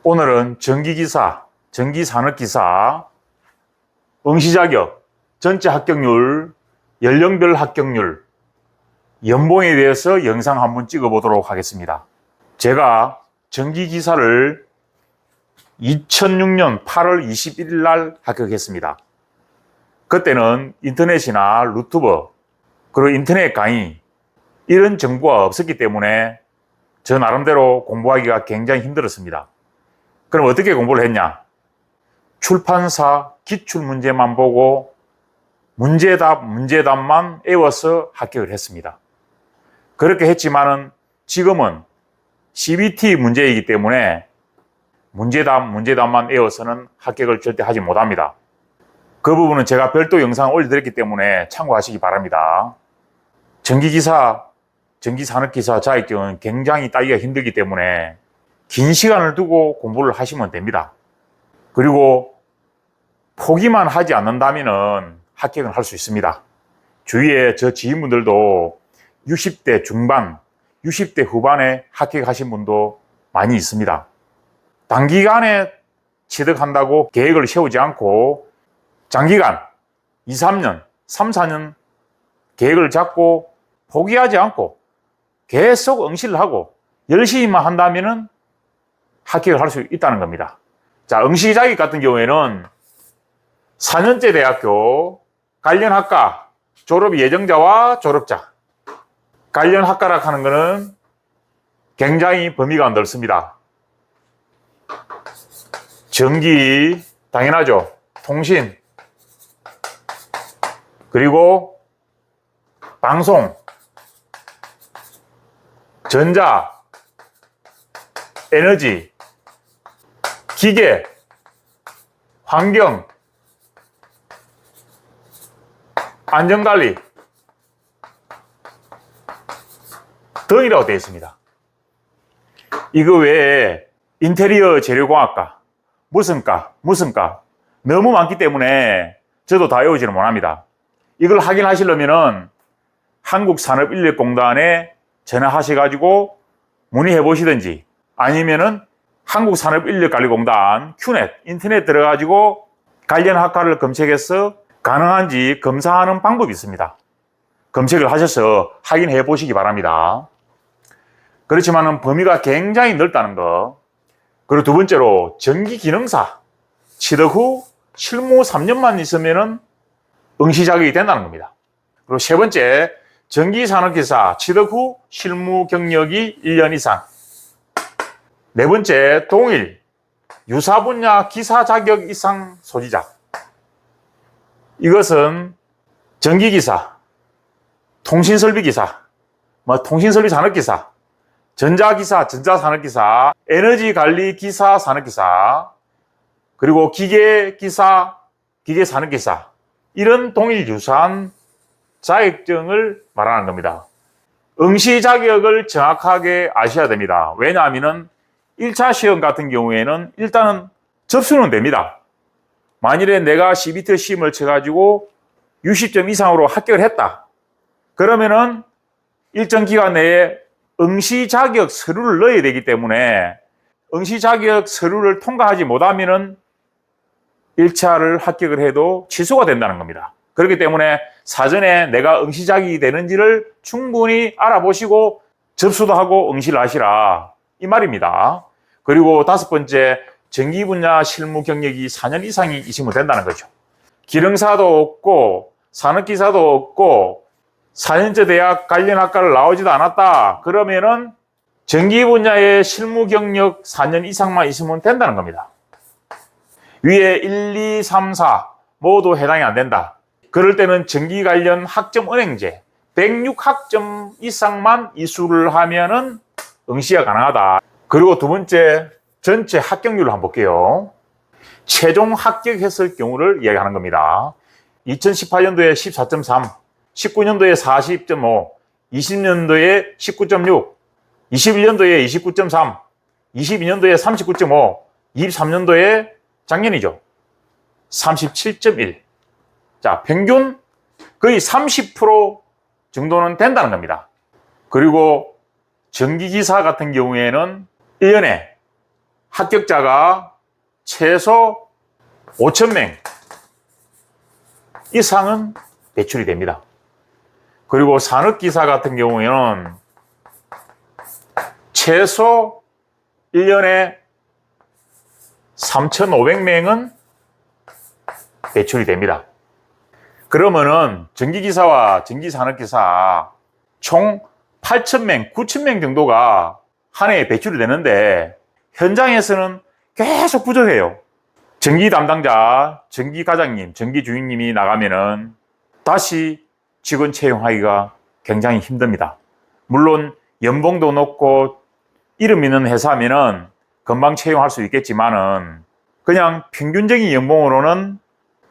오늘은 전기기사, 전기산업기사, 응시자격, 전체 합격률, 연령별 합격률, 연봉에 대해서 영상 한번 찍어보도록 하겠습니다. 제가 전기기사를 2006년 8월 21일 날 합격했습니다. 그때는 인터넷이나 유튜브, 그리고 인터넷 강의 이런 정보가 없었기 때문에 저 나름대로 공부하기가 굉장히 힘들었습니다. 그럼 어떻게 공부를 했냐? 출판사 기출문제만 보고 문제답만 외워서 합격을 했습니다. 그렇게 했지만은 지금은 CBT 문제이기 때문에 문제답만 외워서는 합격을 절대 하지 못합니다. 그 부분은 제가 별도 영상을 올려드렸기 때문에 참고하시기 바랍니다. 전기기사, 전기산업기사 자격증은 굉장히 따기가 힘들기 때문에 긴 시간을 두고 공부를 하시면 됩니다. 그리고 포기만 하지 않는다면 합격을 할 수 있습니다. 주위에 저 지인분들도 60대 중반, 60대 후반에 합격하신 분도 많이 있습니다. 단기간에 취득한다고 계획을 세우지 않고 장기간 2, 3년, 3, 4년 계획을 잡고 포기하지 않고 계속 응시를 하고 열심히만 한다면 합격을 할 수 있다는 겁니다. 자, 응시 자격 같은 경우에는 4년제 대학교 관련 학과 졸업 예정자와 졸업자, 관련 학과라 하는 것은 굉장히 범위가 넓습니다. 전기, 당연하죠. 통신, 그리고 방송, 전자, 에너지, 기계, 환경, 안전관리 등이라고 되어 있습니다. 이거 외에 인테리어 재료공학과, 무슨 과 너무 많기 때문에 저도 다 외우지는 못합니다. 이걸 확인하시려면은 한국산업인력공단에 전화하셔가지고 문의해 보시든지 아니면은 한국산업인력관리공단 큐넷 인터넷 들어가지고 관련 학과를 검색해서 가능한지 검사하는 방법이 있습니다. 검색을 하셔서 확인해 보시기 바랍니다. 그렇지만은 범위가 굉장히 넓다는 거. 그리고 두 번째로 전기기능사 취득 후 실무 3년만 있으면은 응시 자격이 된다는 겁니다. 그리고 세 번째, 전기산업기사 취득 후 실무 경력이 1년 이상. 네 번째, 동일 유사 분야 기사 자격 이상 소지자. 이것은 전기기사, 통신설비기사, 통신설비 산업기사, 전자기사, 전자산업기사, 에너지관리기사 산업기사, 그리고 기계기사, 기계산업기사, 이런 동일 유사한 자격증을 말하는 겁니다. 응시 자격을 정확하게 아셔야 됩니다. 왜냐하면 1차 시험 같은 경우에는 일단은 접수는 됩니다. 만일에 내가 CBT 시험을 쳐가지고 60점 이상으로 합격을 했다. 그러면은 일정 기간 내에 응시 자격 서류를 넣어야 되기 때문에 응시 자격 서류를 통과하지 못하면은 1차를 합격을 해도 취소가 된다는 겁니다. 그렇기 때문에 사전에 내가 응시 자격이 되는지를 충분히 알아보시고 접수도 하고 응시를 하시라 이 말입니다. 그리고 다섯 번째, 전기 분야 실무 경력이 4년 이상이 있으면 된다는 거죠. 기능사도 없고 산업기사도 없고 4년제 대학 관련 학과를 나오지도 않았다. 그러면은 전기 분야의 실무 경력 4년 이상만 있으면 된다는 겁니다. 위에 1, 2, 3, 4 모두 해당이 안 된다. 그럴 때는 전기 관련 학점 은행제 106학점 이상만 이수를 하면은 응시가 가능하다. 그리고 두 번째, 전체 합격률을 한번 볼게요. 최종 합격했을 경우를 이야기하는 겁니다. 2018년도에 14.3, 19년도에 40.5, 20년도에 19.6, 21년도에 29.3, 22년도에 39.5, 23년도에 작년이죠. 37.1. 자, 평균 거의 30% 정도는 된다는 겁니다. 그리고 전기기사 같은 경우에는 1년에 합격자가 최소 5,000명 이상은 배출이 됩니다. 그리고 산업기사 같은 경우에는 최소 1년에 3,500명은 배출이 됩니다. 그러면은 전기기사와 전기산업기사 총 8,000명, 9,000명 정도가 한 해에 배출이 되는데 현장에서는 계속 부족해요. 전기 담당자, 전기 과장님, 전기 주인님이 나가면은 다시 직원 채용하기가 굉장히 힘듭니다. 물론 연봉도 높고 이름 있는 회사면은 금방 채용할 수 있겠지만은 그냥 평균적인 연봉으로는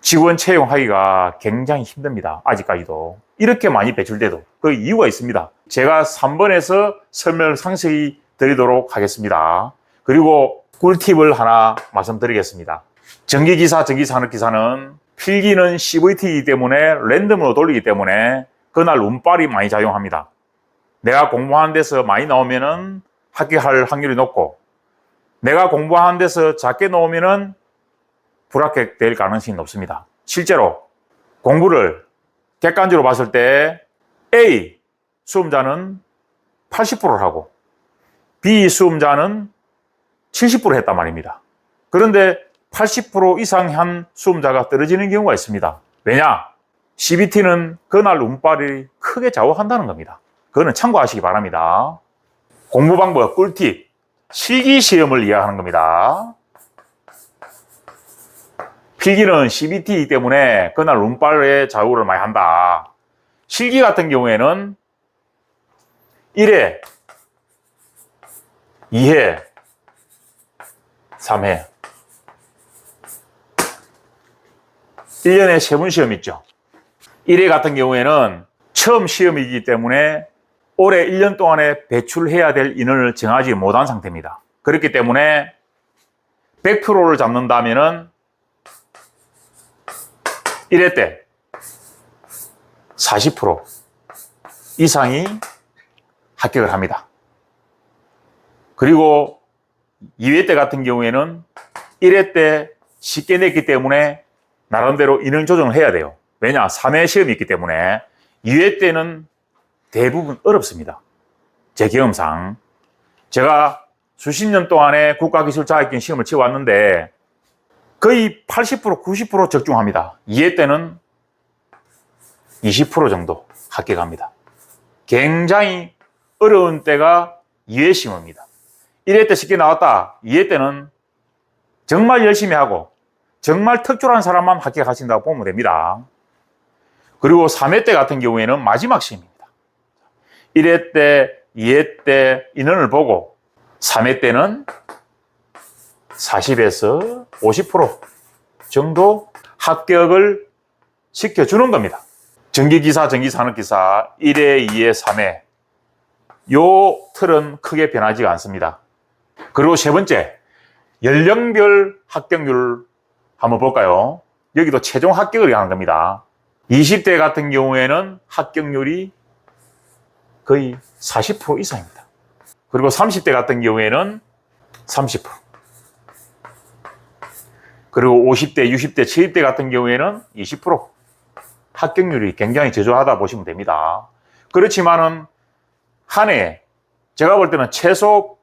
직원 채용하기가 굉장히 힘듭니다. 아직까지도. 이렇게 많이 배출돼도 그 이유가 있습니다. 제가 3번에서 설명을 상세히 드리도록 하겠습니다. 그리고 꿀팁을 하나 말씀드리겠습니다. 전기기사, 전기산업기사는 필기는 CVT이기 때문에 랜덤으로 돌리기 때문에 그날 운빨이 많이 작용합니다. 내가 공부하는 데서 많이 나오면은 합격할 확률이 높고 내가 공부하는 데서 작게 나오면은 불합격될 가능성이 높습니다. 실제로 공부를 객관적으로 봤을 때 A 수험자는 80%를 하고 B 수험자는 70% 했단 말입니다. 그런데 80% 이상 한 수험자가 떨어지는 경우가 있습니다. 왜냐? CBT는 그날 운빨이 크게 좌우한다는 겁니다. 그거는 참고하시기 바랍니다. 공부 방법 꿀팁, 실기시험을 이야기하는 겁니다. 필기는 CBT이기 때문에 그날 운빨의 좌우를 많이 한다. 실기 같은 경우에는 1회, 2회, 3회 1년에 3번 시험 있죠. 1회 같은 경우에는 처음 시험이기 때문에 올해 1년 동안에 배출해야 될 인원을 정하지 못한 상태입니다. 그렇기 때문에 100%를 잡는다면은 1회 때 40% 이상이 합격을 합니다. 그리고 2회 때 같은 경우에는 1회 때 쉽게 냈기 때문에 나름대로 인원 조정을 해야 돼요. 왜냐? 3회 시험이 있기 때문에 2회 때는 대부분 어렵습니다. 제 경험상. 제가 수십 년 동안에 국가기술 자격증 시험을 치러왔는데 거의 80%, 90% 적중합니다. 2회 때는 20% 정도 합격합니다. 굉장히 어려운 때가 2회 시험입니다. 1회 때 쉽게 나왔다. 2회 때는 정말 열심히 하고 정말 특출한 사람만 합격하신다고 보면 됩니다. 그리고 3회 때 같은 경우에는 마지막 시험입니다. 1회 때, 2회 때 인원을 보고 3회 때는 40에서 50% 정도 합격을 시켜주는 겁니다. 전기기사, 전기산업기사 1회, 2회, 3회 요 틀은 크게 변하지가 않습니다. 그리고 세 번째, 연령별 합격률 한번 볼까요? 여기도 최종 합격을 하는 겁니다. 20대 같은 경우에는 합격률이 거의 40% 이상입니다. 그리고 30대 같은 경우에는 30%. 그리고 50대, 60대, 70대 같은 경우에는 20%. 합격률이 굉장히 저조하다 보시면 됩니다. 그렇지만은 한 해에 제가 볼 때는 최소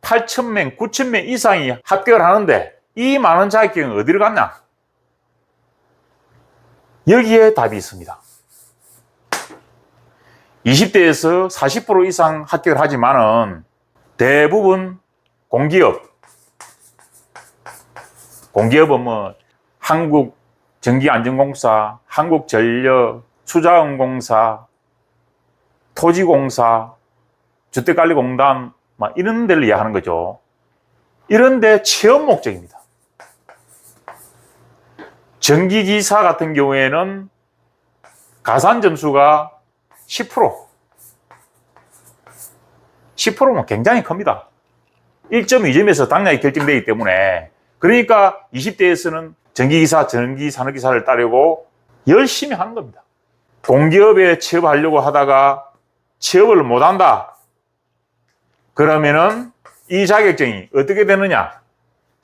8,000명, 9,000명 이상이 합격을 하는데 이 많은 자격증은 어디로 갔나? 여기에 답이 있습니다. 20대에서 40% 이상 합격을 하지만은 대부분 공기업은 뭐 한국전기안전공사, 한국전력, 수자원공사, 토지공사, 주택관리공단 막 이런 데를 이야기하는 거죠. 이런 데 체험 목적입니다. 전기기사 같은 경우에는 가산 점수가 10%. 10%면 굉장히 큽니다. 1.2점에서 당락이 결정되기 때문에 그러니까 20대에서는 전기기사, 전기산업기사를 따려고 열심히 하는 겁니다. 공기업에 취업하려고 하다가 취업을 못한다. 그러면은 이 자격증이 어떻게 되느냐?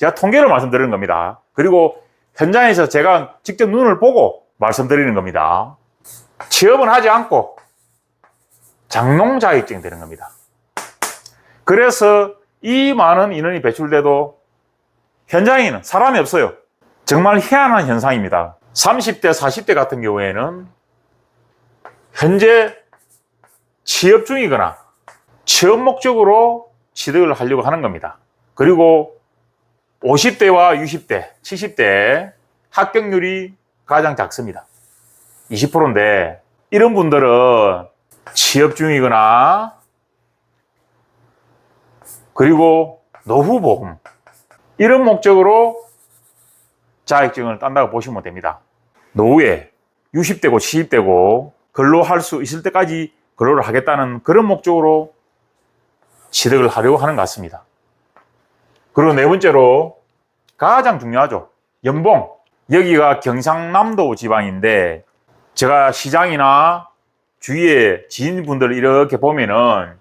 제가 통계를 말씀드리는 겁니다. 그리고 현장에서 제가 직접 눈을 보고 말씀드리는 겁니다. 취업은 하지 않고 장농 자격증이 되는 겁니다. 그래서 이 많은 인원이 배출돼도 현장에는 사람이 없어요. 정말 희한한 현상입니다. 30대, 40대 같은 경우에는 현재 취업 중이거나 취업 목적으로 취득을 하려고 하는 겁니다. 그리고 50대와 60대, 70대 합격률이 가장 작습니다. 20%인데 이런 분들은 취업 중이거나 그리고 노후보험 이런 목적으로 자격증을 딴다고 보시면 됩니다. 노후에 60대고 70대고 근로할 수 있을 때까지 근로를 하겠다는 그런 목적으로 취득을 하려고 하는 것 같습니다. 그리고 네 번째로 가장 중요하죠. 연봉. 여기가 경상남도 지방인데 제가 시장이나 주위에 지인분들 이렇게 보면은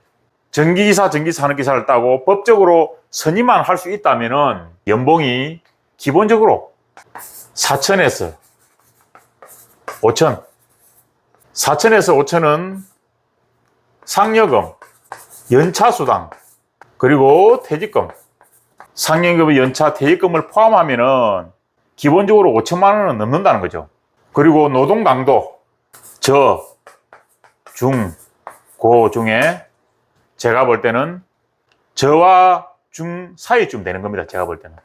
전기기사, 전기산업기사를 따고 법적으로 선임만 할 수 있다면은 연봉이 기본적으로 4천에서 5천. 4천에서 5천은 상여금, 연차수당, 그리고 퇴직금. 상여금, 연차, 퇴직금을 포함하면은 기본적으로 5천만 원은 넘는다는 거죠. 그리고 노동 강도, 저, 중, 고 중에 제가 볼 때는 저와 중 사이쯤 되는 겁니다. 제가 볼 때는.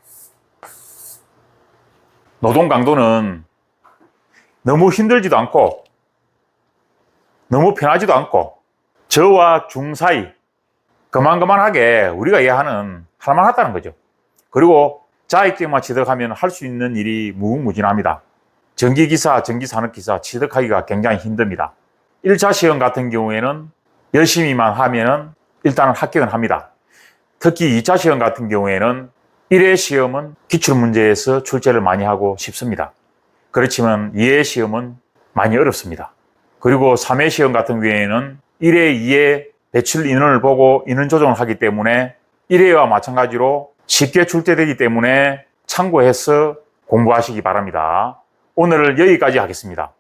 노동 강도는 너무 힘들지도 않고 너무 편하지도 않고 저와 중 사이 그만하게 우리가 이해하는 할만하다는 거죠. 그리고 자격증만 취득하면 할 수 있는 일이 무궁무진합니다. 전기기사, 전기산업기사 취득하기가 굉장히 힘듭니다. 1차 시험 같은 경우에는 열심히만 하면은 일단은 합격은 합니다. 특히 2차 시험 같은 경우에는 1회 시험은 기출문제에서 출제를 많이 하고 쉽습니다. 그렇지만 2회 시험은 많이 어렵습니다. 그리고 3회 시험 같은 경우에는 1회, 2회 배출 인원을 보고 인원 조정을 하기 때문에 1회와 마찬가지로 쉽게 출제되기 때문에 참고해서 공부하시기 바랍니다. 오늘은 여기까지 하겠습니다.